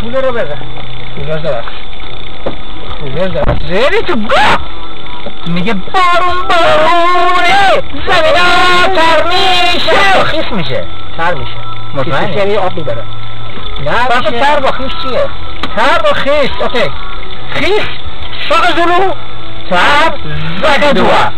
کوله رو بزن. کولر درست. کولر درست. زیری تو گاه میگه بارونه زمین تر میشه خیس میشه تر میشه. مطمئنی؟ خیس یعنی آب میبره. نه باشه تر با خیس چیه؟ تر با خیس اوکی خیس شاق زلو تر زده دوه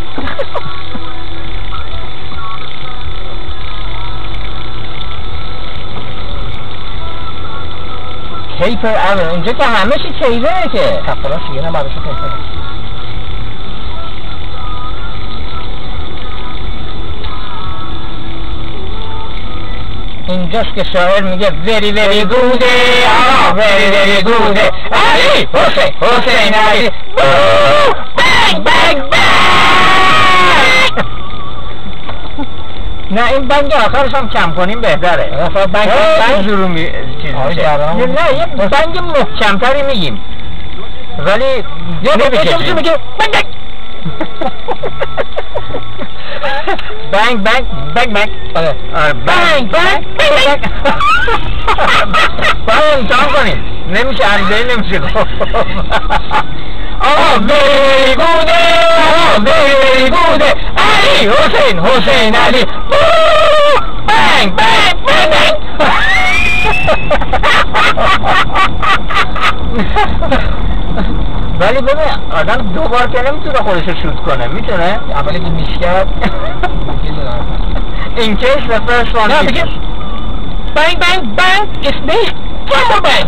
کیپر اوه اینجا که همه چی کیپره که کپتالا شیگه نه بعدشو کیپره. اینجاست که شاعر میگه very very good very very good علی حسین علی بنگ بنگ بنگ نه این بنگ آخرش هم کم کنیم بهتره بنگ زورو چیز میشه نه یه بنگ محکمتری میگیم ولی یه نمیشه میگه بنگ بنگ بنگ بنگ بنگ بنگ بنگ بنگ باید امتحان کنیم نمیشه علیه نمیشه آه ویری گوده آه ویری گوده علی حسین علی بنگ بنگ بنگ ولی ببین آدم دوبار که نمیتونه خودشو شوت کنه میتونه؟ اولی که میش کرد in case the first one نه بگه bang bang bang it's me double bang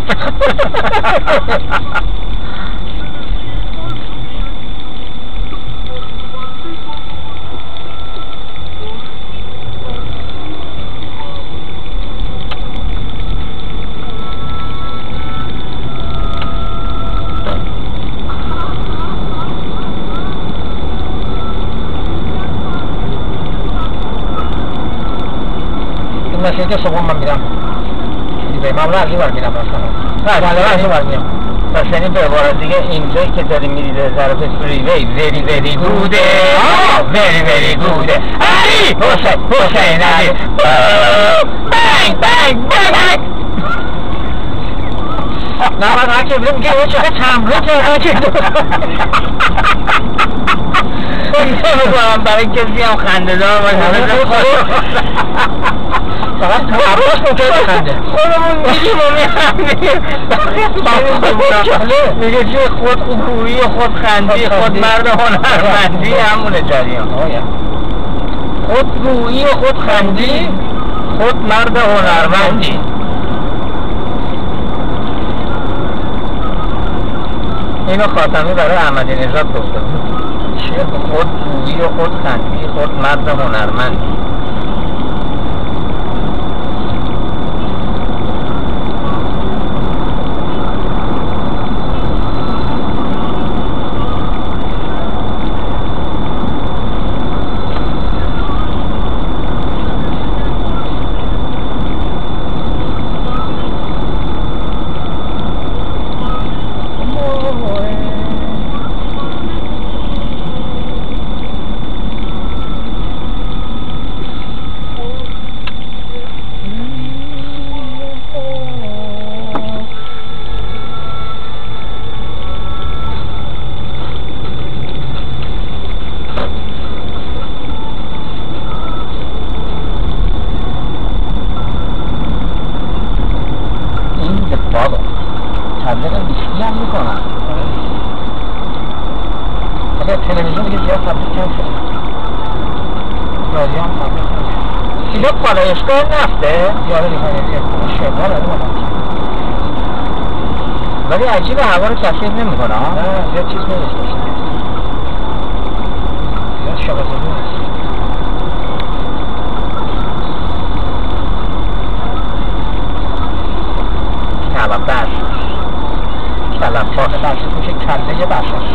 که صبح من میرم من رازی بار میرم رازی بار میرم پس یعنی به عبارت دیگه اینجایی که داری میری به طرف فریوی very very good very very good علی حسین علی بنگ بنگ بنگ نه من هر که میگه یه چقدر تمرین کرده نمی‌کنم برای کسی هم خنده دار باشه فقط عباس ممکنه بخنده خودمون میگیم و میخندیم میگه چه خودگویی خودخندی خودمرد هنرمندی همونه جریان خودگویی خودخندی خودمرد هنرمندی اینو خاتمی برای احمدی نژاد گفته چه خودگویی و خودخندی خودمرد هنرمندی تلویزیون دیگه زیاد تبدیل کم شده رادیو هم تبدیل کم شده اینجا پالایشگاه نفته؟ یاره دیگه شبار داره ولی عجیبه هوا رو کثیف نمی‌کنه ها؟ نه زیاد چیز نیست زیاد شبازدی نیست کلباس میشه کله بشاش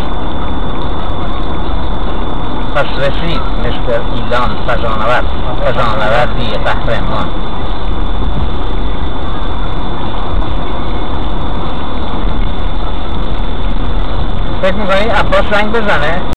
پس رسید مستر ایلان فضانوردی قهرمان فکر می‌کنی عباس زنگ بزنه؟